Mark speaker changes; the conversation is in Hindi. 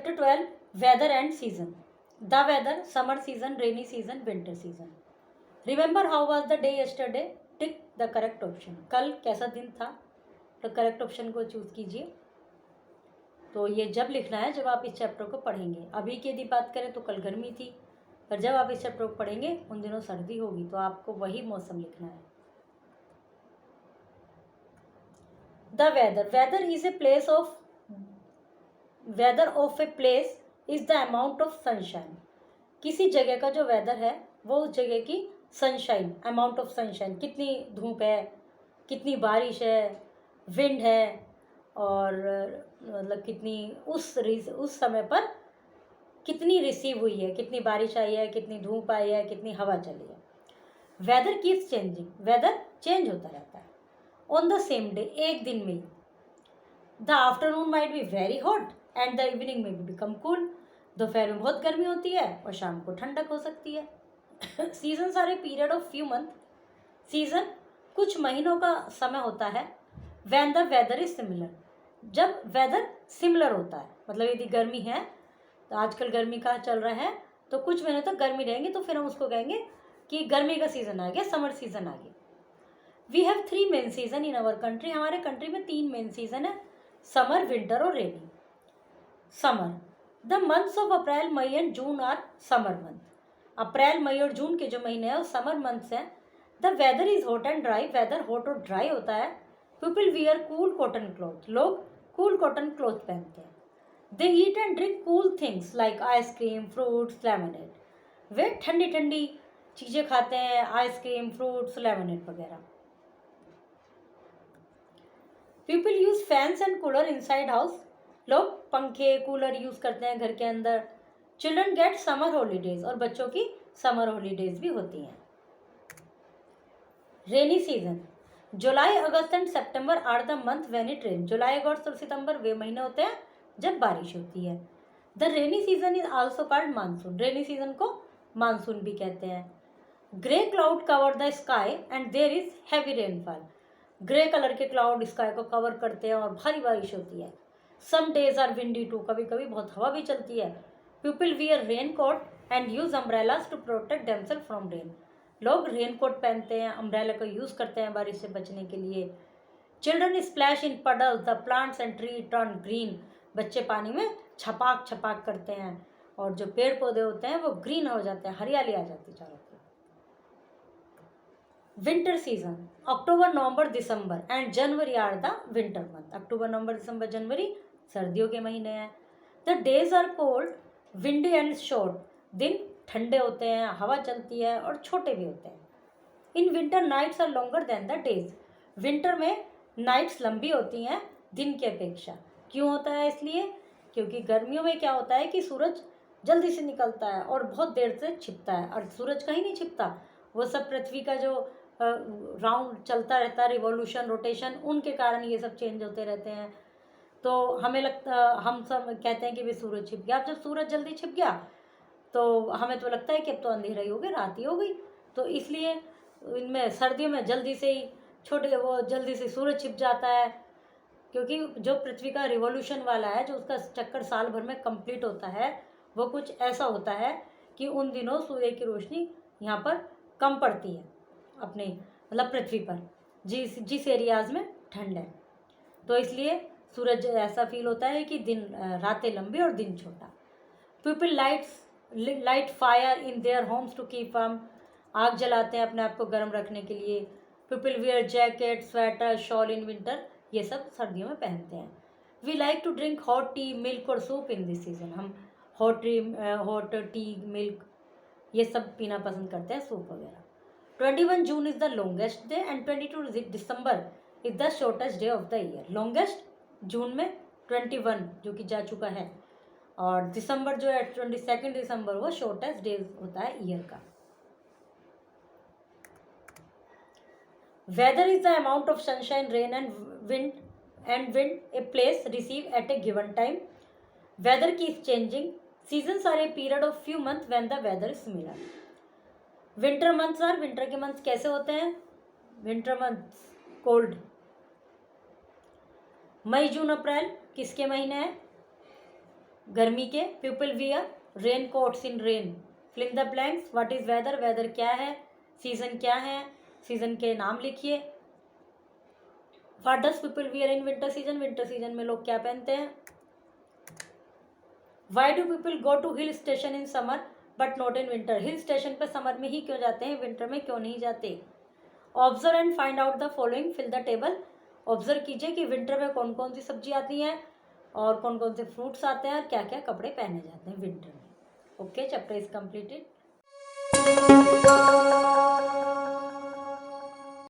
Speaker 1: Chapter 12, Weather and Season. The weather, summer season, rainy season, winter season. Remember how was the day yesterday? Tick the correct option. कल कैसा दिन था? तो करेक्ट ऑप्शन को चूज कीजिए। तो ये जब लिखना है जब आप इस चैप्टर को पढ़ेंगे। अभी की यदि बात करें तो कल गर्मी थी, पर जब आप इस चैप्टर को पढ़ेंगे उन दिनों सर्दी होगी, तो आपको वही मौसम लिखना है। The weather, weather is a place of, weather of a place is the amount of sunshine. किसी जगह का जो वेदर है वो उस जगह की सनशाइन, अमाउंट ऑफ सनशाइन, कितनी धूप है, कितनी बारिश है, विंड है, और मतलब कितनी उस समय पर कितनी रिसीव हुई है, कितनी बारिश आई है, कितनी धूप आई है, कितनी हवा चली है। Weather keeps changing, weather change होता रहता है। ऑन द सेम डे, एक दिन में, the afternoon might be very hot and the evening में भी बिकम कूल। दोपहर में बहुत गर्मी होती है और शाम को ठंडक हो सकती है। Seasons are a period of few month, season कुछ महीनों का समय होता है। When the weather is similar, जब वेदर सिमिलर होता है, मतलब यदि गर्मी है तो आजकल गर्मी का चल रहा है तो कुछ महीनों तक गर्मी रहेंगी, तो फिर हम उसको कहेंगे कि गर्मी का सीज़न आ गया, समर सीज़न आ गया। We have 3 main season in our country, हमारे कंट्री में 3 मेन सीजन है, समर, विंटर और rainy. Summer, the months of April, May and June are summer month. अप्रैल, मई और जून के जो महीने हैं वो समर मंथ्स हैं। The weather is hot and dry, weather hot और ड्राई होता है। People wear cool cotton cloth, लोग कूल कॉटन क्लॉथ पहनते हैं। दे ईट and drink cool things like ice cream, fruits, lemonade, वे ठंडी ठंडी चीज़ें खाते हैं, आइसक्रीम, फ्रूट्स, लेमनेड वगैरह। People use fans and cooler inside house, लोग पंखे, कूलर यूज करते हैं घर के अंदर। चिल्ड्रन गेट समर हॉलीडेज, और बच्चों की समर हॉलीडेज भी होती हैं। Rainy season, July, August and September are the month when it rain. जुलाई, अगस्त और सितंबर वे महीने होते हैं जब बारिश होती है। The rainy season is also called monsoon, rainy season को मानसून भी कहते हैं। Grey cloud cover the sky and there is heavy rainfall, grey colour के क्लाउड स्काई को कवर करते हैं और भारी बारिश होती है। Some days are windy too, कभी कभी बहुत हवा भी चलती है। People wear rain coat and use umbrellas to protect themself from rain, लोग रेन कोट पहनते हैं, अम्ब्रेला का यूज़ करते हैं बारिश से बचने के लिए। Children splash in puddles, the plants and tree turn green, बच्चे पानी में छपाक छपाक करते हैं और जो पेड़ पौधे होते हैं वो ग्रीन हो जाते हैं, हरियाली आ जाती है चारों तरफ। Winter season, October, November, December and January are the winter month. अक्टूबर, नवंबर, दिसंबर, जनवरी सर्दियों के महीने हैं। The days are cold, windy and short, दिन ठंडे होते हैं, हवा चलती है और छोटे भी होते हैं। In winter nights are longer than the days, winter में नाइट्स लंबी होती हैं दिन की अपेक्षा। क्यों होता है? इसलिए क्योंकि गर्मियों में क्या होता है कि सूरज जल्दी से निकलता है और बहुत देर से छिपता है, और सूरज कहीं नहीं छिपता, वो सब पृथ्वी का जो राउंड चलता रहता है, रिवॉल्यूशन, रोटेशन, उनके कारण ये सब चेंज होते रहते हैं। तो हमें लगता, हम सब कहते हैं कि भाई सूरज छिप गया। अब जब सूरज जल्दी छिप गया तो हमें तो लगता है कि अब तो अंधेरा ही हो गया, रात ही हो गई। तो इसलिए इनमें सर्दियों में जल्दी से ही जल्दी से सूरज छिप जाता है, क्योंकि जो पृथ्वी का रिवॉल्यूशन वाला है, जो उसका चक्कर साल भर में कंप्लीट होता है, वो कुछ ऐसा होता है कि उन दिनों सूर्य की रोशनी यहाँ पर कम पड़ती है अपने, मतलब पृथ्वी पर, जिस एरियाज में ठंड है। तो इसलिए सूरज ऐसा फील होता है कि रातें लंबी और दिन छोटा। People light fire in their homes to keep warm, आग जलाते हैं अपने आप को गर्म रखने के लिए। People wear jacket, sweater, shawl in winter, ये सब सर्दियों में पहनते हैं। We like to drink hot tea, milk और सूप इन दिस सीजन, हम हॉट टी, मिल्क, ये सब पीना पसंद करते हैं, सूप वगैरह। 21 June is the longest day and 22 December is the shortest day of the year. Longest जून में 21 जो कि जा चुका है, और दिसंबर जो है 22 दिसंबर, वो शॉर्टेस्ट डे होता है ईयर का। Weather is the amount of sunshine, rain and wind a place receive at a given time. Weather keeps changing, seasons are a period of few month when the weather is similar. Winter months are, winter के मंथ्स कैसे होते हैं? Winter months cold. मई, जून, अप्रैल किसके महीने हैं? गर्मी के, people wear rain coats in rain. Fill in the blanks, what is weather, weather क्या है, सीजन क्या है, सीजन के नाम लिखिए। What does people wear in winter season, winter season में लोग क्या पहनते हैं। Why do people go to hill station in summer but not in winter, hill station पर समर में ही क्यों जाते हैं, विंटर में क्यों नहीं जाते। Observe and find out the following, fill the table. Observe कीजिए कि विंटर में कौन कौन सी सब्जी आती हैं और कौन कौन से फ्रूट्स आते हैं और क्या क्या कपड़े पहने जाते हैं विंटर में। Okay, chapter is completed.